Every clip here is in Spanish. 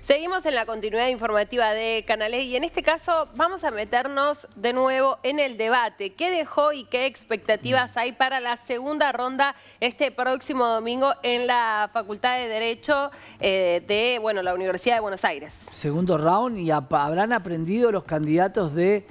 Seguimos en la continuidad informativa de Canal E y en este caso vamos a meternos de nuevo en el debate. ¿Qué dejó y qué expectativas hay para la segunda ronda este próximo domingo en la Facultad de Derecho de la Universidad de Buenos Aires? Segundo round, y habrán aprendido los candidatos de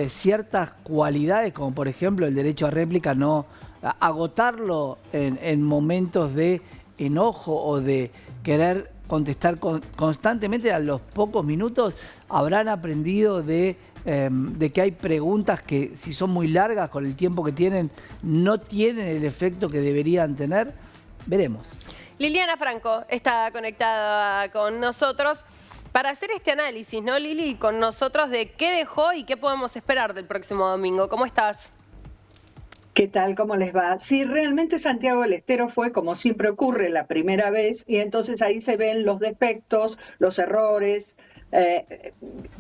ciertas cualidades, como por ejemplo el derecho a réplica, no agotarlo en momentos de enojo o de querer contestar constantemente a los pocos minutos. Habrán aprendido de que hay preguntas que, si son muy largas con el tiempo que tienen, no tienen el efecto que deberían tener. Veremos. Liliana Franco está conectada con nosotros para hacer este análisis, ¿no, Lili? Con nosotros de qué dejó y qué podemos esperar del próximo domingo. ¿Cómo estás? ¿Qué tal? ¿Cómo les va? Sí, realmente Santiago del Estero fue, como siempre ocurre, la primera vez, y entonces ahí se ven los defectos, los errores,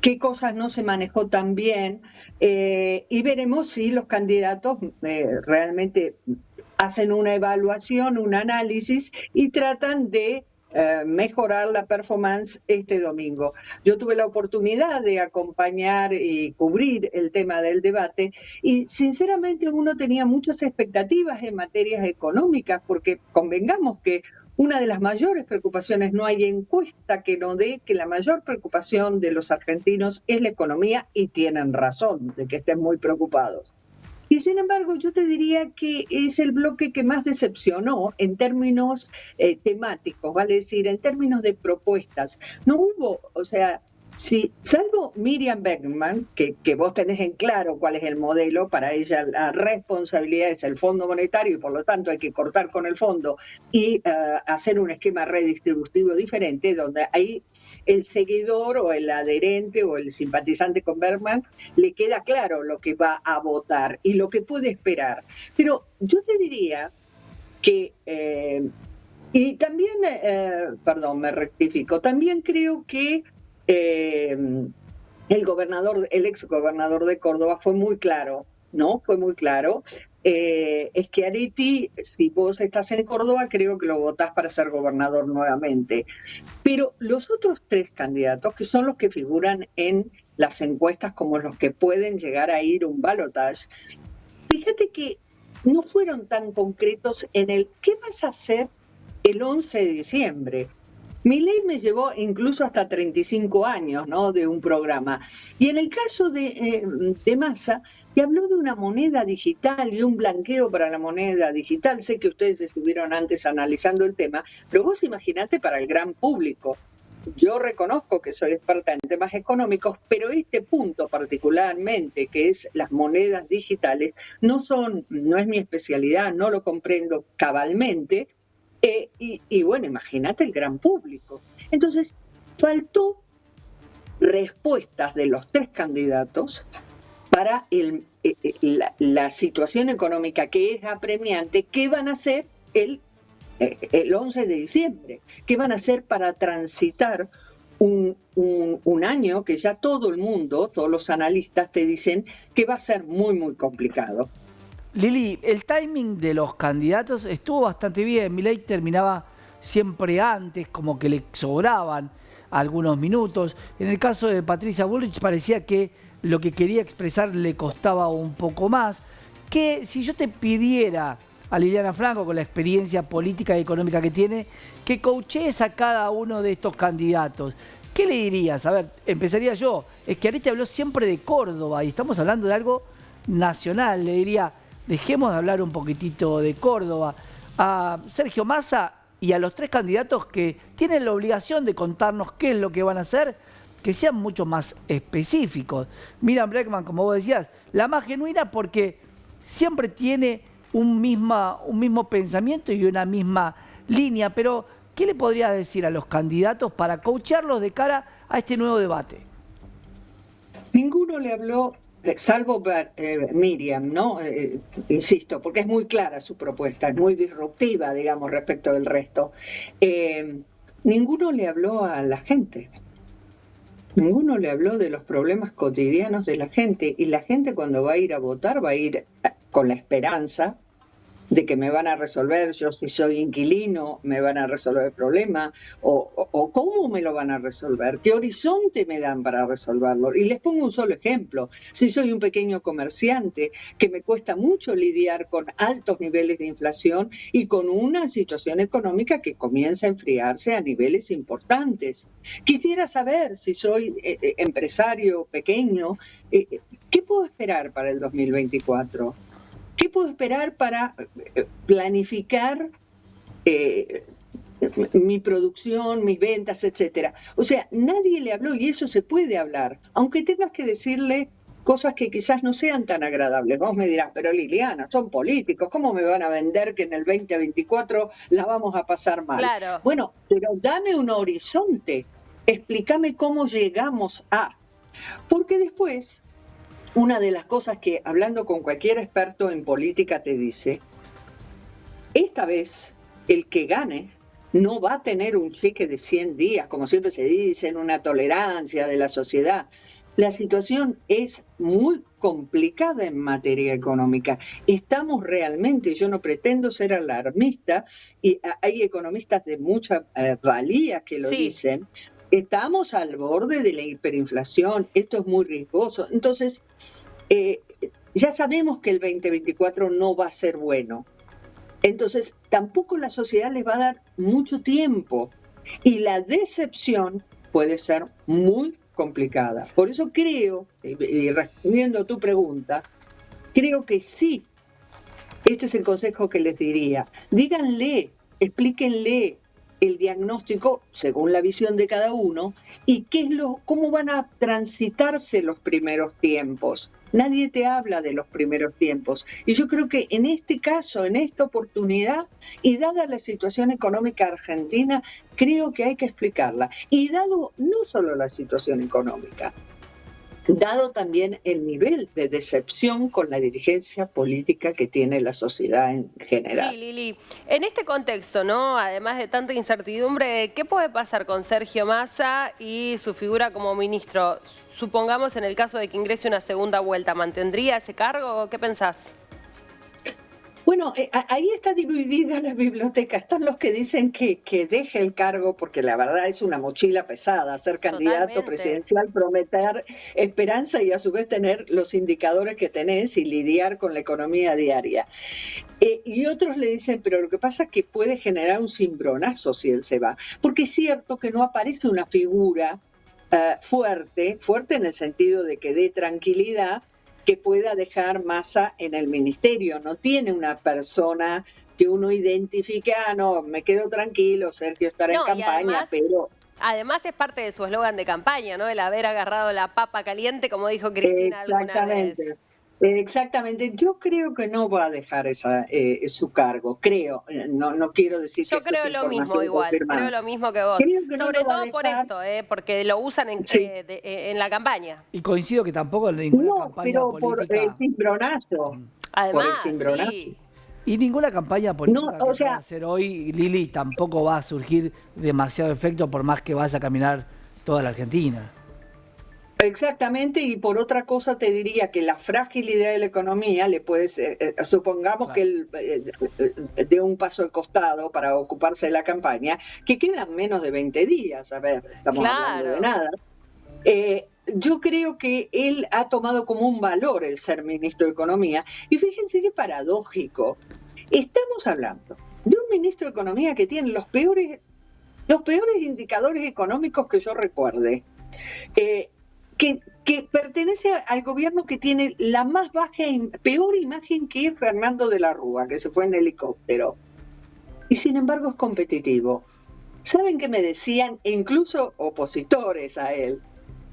qué cosas no se manejó tan bien, y veremos si los candidatos realmente hacen una evaluación, un análisis y tratan de mejorar la performance este domingo. Yo tuve la oportunidad de acompañar y cubrir el tema del debate y sinceramente uno tenía muchas expectativas en materias económicas porque convengamos que una de las mayores preocupaciones, no hay encuesta que no dé que la mayor preocupación de los argentinos es la economía, y tienen razón de que estén muy preocupados. Y sin embargo, yo te diría que es el bloque que más decepcionó en términos temáticos, vale decir, en términos de propuestas. No hubo, o sea, si, salvo Miriam Bregman, que vos tenés en claro cuál es el modelo, para ella la responsabilidad es el Fondo Monetario y por lo tanto hay que cortar con el fondo y hacer un esquema redistributivo diferente, donde ahí el seguidor o el adherente o el simpatizante con Bregman le queda claro lo que va a votar y lo que puede esperar. Pero yo te diría que, y también, perdón, me rectifico, también creo que el ex gobernador de Córdoba fue muy claro, ¿no? Fue muy claro. Schiaretti, si vos estás en Córdoba, creo que lo votás para ser gobernador nuevamente. Pero los otros tres candidatos, que son los que figuran en las encuestas como los que pueden llegar a ir un balotaje, fíjate que no fueron tan concretos en el ¿qué vas a hacer el 11 de diciembre? Milei me llevó incluso hasta 35 años, ¿no?, de un programa. Y en el caso de Massa, que habló de una moneda digital y un blanqueo para la moneda digital. Sé que ustedes estuvieron antes analizando el tema, pero vos imaginate para el gran público. Yo reconozco que soy experta en temas económicos, pero este punto particularmente, que es las monedas digitales, no es mi especialidad, no lo comprendo cabalmente. Y bueno, imagínate el gran público. Entonces, faltó respuestas de los tres candidatos para la situación económica que es apremiante. ¿Qué van a hacer el 11 de diciembre? ¿Qué van a hacer para transitar un año que ya todo el mundo, todos los analistas te dicen que va a ser muy, muy complicado? Lili, el timing de los candidatos estuvo bastante bien. Milei terminaba siempre antes, como que le sobraban algunos minutos. En el caso de Patricia Bullrich parecía que lo que quería expresar le costaba un poco más. Que si yo te pidiera a Liliana Franco, con la experiencia política y económica que tiene, que coachees a cada uno de estos candidatos, ¿qué le dirías? A ver, empezaría yo. Schiaretti habló siempre de Córdoba y estamos hablando de algo nacional. Le diría: dejemos de hablar un poquitito de Córdoba. A Sergio Massa y a los tres candidatos que tienen la obligación de contarnos qué es lo que van a hacer, que sean mucho más específicos. Miriam Bregman, como vos decías, la más genuina porque siempre tiene un mismo pensamiento y una misma línea. Pero, ¿qué le podrías decir a los candidatos para coacharlos de cara a este nuevo debate? Ninguno le habló, salvo Miriam, ¿no? Insisto, porque es muy clara su propuesta, es muy disruptiva, digamos, respecto del resto. Ninguno le habló a la gente. Ninguno le habló de los problemas cotidianos de la gente. Y la gente, cuando va a ir a votar, va a ir con la esperanza de que me van a resolver, yo si soy inquilino, me van a resolver el problema, o cómo me lo van a resolver, qué horizonte me dan para resolverlo. Y les pongo un solo ejemplo. Si soy un pequeño comerciante, que me cuesta mucho lidiar con altos niveles de inflación y con una situación económica que comienza a enfriarse a niveles importantes. Quisiera saber, si soy empresario pequeño, ¿qué puedo esperar para el 2024? ¿Qué puedo esperar para planificar mi producción, mis ventas, etcétera? O sea, nadie le habló, y eso se puede hablar, aunque tengas que decirle cosas que quizás no sean tan agradables. Vos me dirás, pero Liliana, son políticos, ¿cómo me van a vender que en el 2024 la vamos a pasar mal? Claro. Bueno, pero dame un horizonte, explícame cómo llegamos a... Porque después... Una de las cosas que, hablando con cualquier experto en política, te dice, esta vez el que gane no va a tener un cheque de 100 días, como siempre se dice, en una tolerancia de la sociedad. La situación es muy complicada en materia económica. Estamos realmente, yo no pretendo ser alarmista, y hay economistas de mucha valía que lo dicen, estamos al borde de la hiperinflación, esto es muy riesgoso. Entonces, ya sabemos que el 2024 no va a ser bueno. Entonces, tampoco la sociedad les va a dar mucho tiempo y la decepción puede ser muy complicada. Por eso creo, y respondiendo a tu pregunta, creo que sí, este es el consejo que les diría. Díganle, explíquenle el diagnóstico según la visión de cada uno y cómo van a transitarse los primeros tiempos. Nadie te habla de los primeros tiempos. Y yo creo que en este caso, en esta oportunidad, y dada la situación económica argentina, creo que hay que explicarla. Y dado no solo la situación económica, dado también el nivel de decepción con la dirigencia política que tiene la sociedad en general. Sí, Lili. En este contexto, ¿no? Además de tanta incertidumbre, ¿qué puede pasar con Sergio Massa y su figura como ministro? Supongamos en el caso de que ingrese una segunda vuelta, ¿mantendría ese cargo? ¿Qué pensás? Bueno, ahí está dividida la biblioteca. Están los que dicen que deje el cargo, porque la verdad es una mochila pesada, ser candidato presidencial, prometer esperanza y a su vez tener los indicadores que tenés y lidiar con la economía diaria. Y otros le dicen, pero lo que pasa es que puede generar un cimbronazo si él se va, porque es cierto que no aparece una figura fuerte en el sentido de que dé tranquilidad, que pueda dejar Massa en el ministerio. No tiene una persona que uno identifique, no, me quedo tranquilo, Sergio estará en campaña, pero... Además es parte de su eslogan de campaña, ¿no? El haber agarrado la papa caliente, como dijo Cristina alguna vez. Exactamente. Yo creo que no va a dejar su cargo, creo. No quiero decir que yo creo lo mismo igual, creo lo mismo que vos. Sobre todo por esto, porque lo usan en la campaña. Y coincido que tampoco en ninguna campaña política... por el cimbronazo. Además, por el cimbronazo. Sí. Y ninguna campaña política que pueda hacer hoy, Lili, tampoco va a surgir demasiado efecto por más que vaya a caminar toda la Argentina. Exactamente, y por otra cosa te diría que la fragilidad de la economía le puede ser, supongamos que él dé un paso al costado para ocuparse de la campaña, que quedan menos de 20 días, a ver, estamos hablando de nada. Yo creo que él ha tomado como un valor el ser ministro de Economía, y fíjense qué paradójico, estamos hablando de un ministro de Economía que tiene los peores indicadores económicos que yo recuerde, que pertenece al gobierno que tiene la más baja y peor imagen, que es Fernando de la Rúa, que se fue en helicóptero. Y sin embargo es competitivo. ¿Saben qué me decían? E incluso opositores a él.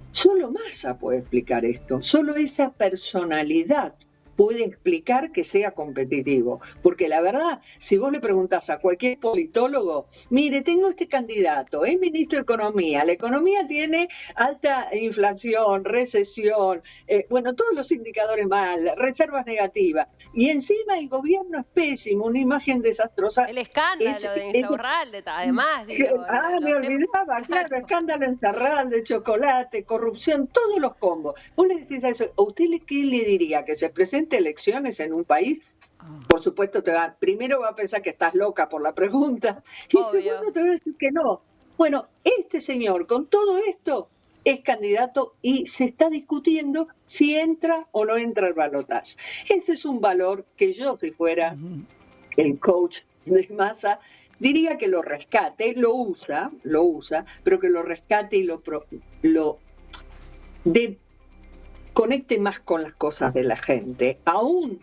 Solo Massa puede explicar esto. Solo esa personalidad puede explicar que sea competitivo. Porque la verdad, si vos le preguntás a cualquier politólogo, mire, tengo este candidato, es ministro de Economía, la economía tiene alta inflación, recesión, bueno, todos los indicadores mal, reservas negativas, y encima el gobierno es pésimo, una imagen desastrosa. El escándalo de Insaurralde, además. Digo, me olvidaba, claro, escándalo en Insaurralde, chocolate, corrupción, todos los combos. Vos le decís a eso, ¿a usted qué le diría? ¿Que se presente elecciones en un país Por supuesto, primero va a pensar que estás loca por la pregunta y Obvio. segundo te va a decir que no. Bueno, este señor con todo esto es candidato y se está discutiendo si entra o no entra al balotaje. Ese es un valor que yo, si fuera el coach de Massa, diría que lo rescate, lo usa, pero que lo rescate y conecte más con las cosas de la gente, aún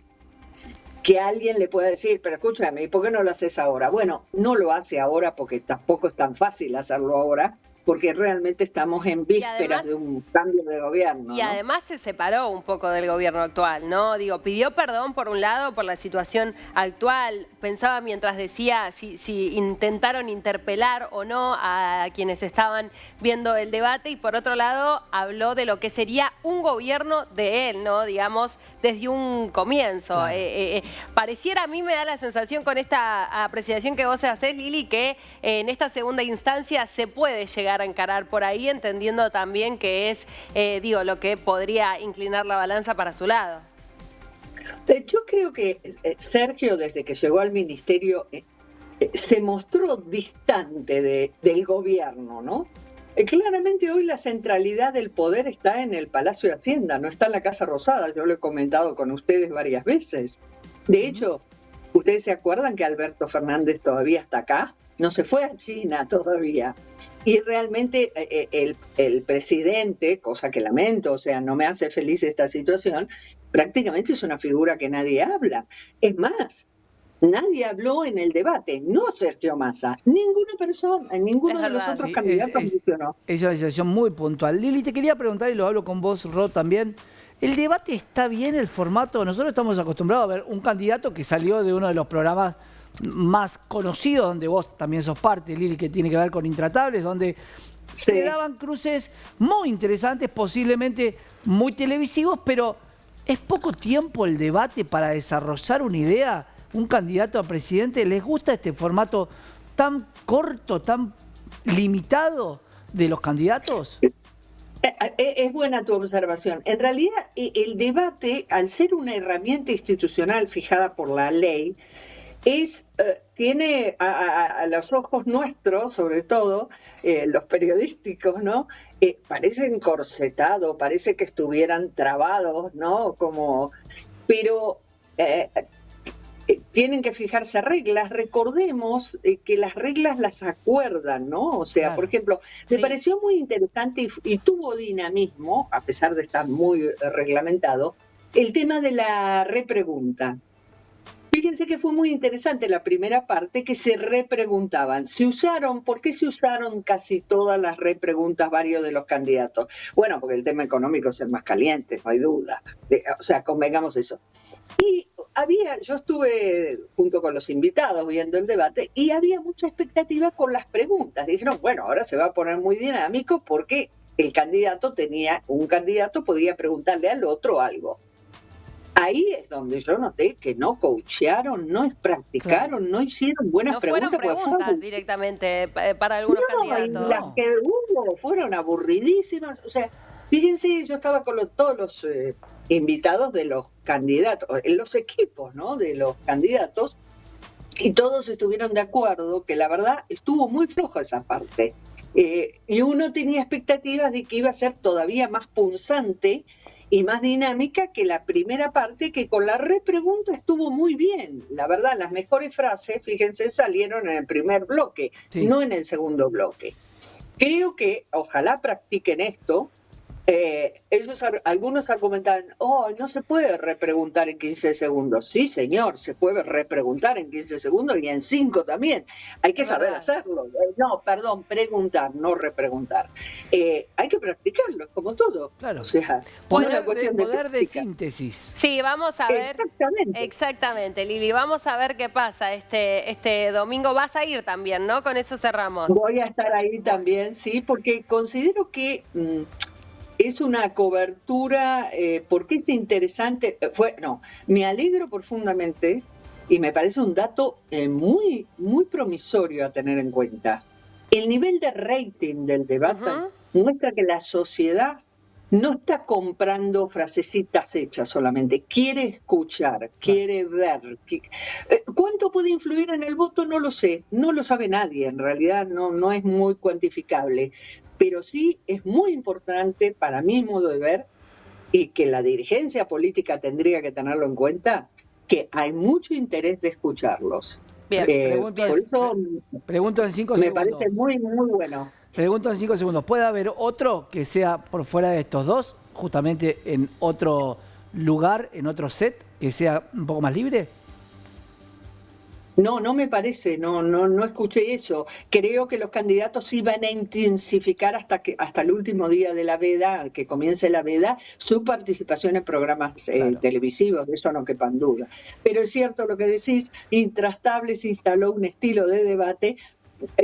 que alguien le pueda decir, pero escúchame, ¿y por qué no lo haces ahora? Bueno, no lo hace ahora porque tampoco es tan fácil hacerlo ahora, porque realmente estamos en vísperas de un cambio de gobierno. Y además se separó un poco del gobierno actual, ¿no? Digo, pidió perdón por un lado por la situación actual. Pensaba mientras decía si intentaron interpelar o no a quienes estaban viendo el debate y por otro lado habló de lo que sería un gobierno de él, ¿no? Digamos, desde un comienzo. Claro. Pareciera, a mí me da la sensación con esta apreciación que vos hacés, Lili, que en esta segunda instancia se puede llegar a encarar por ahí, entendiendo también que es, lo que podría inclinar la balanza para su lado. Yo creo que Sergio, desde que llegó al ministerio, se mostró distante del gobierno, ¿no? Claramente hoy la centralidad del poder está en el Palacio de Hacienda, no está en la Casa Rosada, yo lo he comentado con ustedes varias veces. De hecho, ¿ustedes se acuerdan que Alberto Fernández todavía está acá? No se fue a China todavía. Y realmente el presidente, cosa que lamento, o sea, no me hace feliz esta situación, prácticamente es una figura que nadie habla. Es más, nadie habló en el debate, no Sergio Massa, ninguna persona, ninguno de los otros candidatos mencionó. Es una situación muy puntual. Lili, te quería preguntar, y lo hablo con vos, Ro, también. ¿El debate está bien, el formato? Nosotros estamos acostumbrados a ver un candidato que salió de uno de los programas más conocidos, donde vos también sos parte, Lili, que tiene que ver con Intratables, donde se daban cruces muy interesantes, posiblemente muy televisivos, pero ¿es poco tiempo el debate para desarrollar una idea? ¿Un candidato a presidente? ¿Les gusta este formato tan corto, tan limitado de los candidatos? Es buena tu observación. En realidad, el debate, al ser una herramienta institucional fijada por la ley, tiene a los ojos nuestros, sobre todo los periodísticos, ¿no? Parece encorsetado, parece que estuvieran trabados, ¿no? Pero tienen que fijarse reglas. Recordemos que las reglas las acuerdan, ¿no? O sea, claro. Por ejemplo, me pareció muy interesante y tuvo dinamismo, a pesar de estar muy reglamentado, el tema de la repregunta. Fíjense que fue muy interesante la primera parte, que se repreguntaban. ¿Por qué se usaron casi todas las repreguntas varios de los candidatos? Bueno, porque el tema económico es el más caliente, no hay duda. O sea, convengamos eso. Y yo estuve junto con los invitados viendo el debate y había mucha expectativa con las preguntas. Dijeron, bueno, ahora se va a poner muy dinámico porque un candidato podía preguntarle al otro algo. Ahí es donde yo noté que no coachearon, no practicaron, no hicieron buenas preguntas. No fueron preguntas directamente para algunos candidatos. Y las que hubo fueron aburridísimas. O sea, fíjense, yo estaba con todos los invitados de los candidatos, en los equipos, ¿no? De los candidatos, y todos estuvieron de acuerdo que la verdad estuvo muy floja esa parte. Y uno tenía expectativas de que iba a ser todavía más punzante y más dinámica que la primera parte, que con la repregunta estuvo muy bien. La verdad, las mejores frases, fíjense, salieron en el primer bloque, no en el segundo bloque. Creo que ojalá practiquen esto. Algunos argumentaban, no se puede repreguntar en 15 segundos. Sí, señor, se puede repreguntar en 15 segundos y en 5 también. Hay que saber hacerlo. Preguntar, no repreguntar. Hay que practicarlo, como todo. Claro. O sea, poder de síntesis. Sí, vamos a ver. Exactamente, Lili. Vamos a ver qué pasa este domingo. Vas a ir también, ¿no? Con eso cerramos. Voy a estar ahí también, sí, porque considero que es una cobertura, porque es interesante. Me alegro profundamente y me parece un dato muy, muy promisorio a tener en cuenta. El nivel de rating del debate muestra que la sociedad no está comprando frasecitas hechas solamente, quiere escuchar, quiere ver. ¿Cuánto puede influir en el voto? No lo sé, no lo sabe nadie, en realidad no es muy cuantificable, pero sí es muy importante para mi modo de ver, y que la dirigencia política tendría que tenerlo en cuenta, que hay mucho interés de escucharlos. Bien. Por eso Pregunto en 5 me segundos. parece muy, muy bueno. Pregunto en 5 segundos. ¿Puede haber otro que sea por fuera de estos dos, justamente en otro lugar, en otro set, que sea un poco más libre? No me parece, no escuché eso. Creo que los candidatos sí van a intensificar hasta el último día de la veda, que comience la veda, su participación en programas Claro. televisivos, de eso no quepan duda. Pero es cierto lo que decís, Intrastable se instaló un estilo de debate,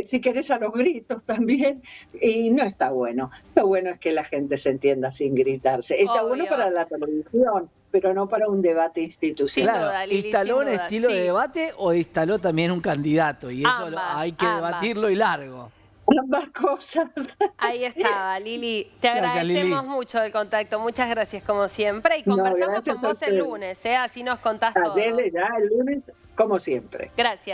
si querés a los gritos también, y no está bueno. Lo bueno es que la gente se entienda sin gritarse. Está Obvio. bueno para la televisión, pero no para un debate institucional. Sin Claro, duda, Lili, ¿instaló sin un duda, estilo de sí. debate o instaló también un candidato? Y eso hay que Ambas. debatirlo y largo. Ambas cosas. Ahí estaba, Lili. Te Gracias, agradecemos Lili. mucho el contacto. Muchas gracias, como siempre. Y No, conversamos gracias con a vos el ustedes. lunes, ¿eh? Así nos contás todo. Adele, ya el lunes, como siempre. Gracias.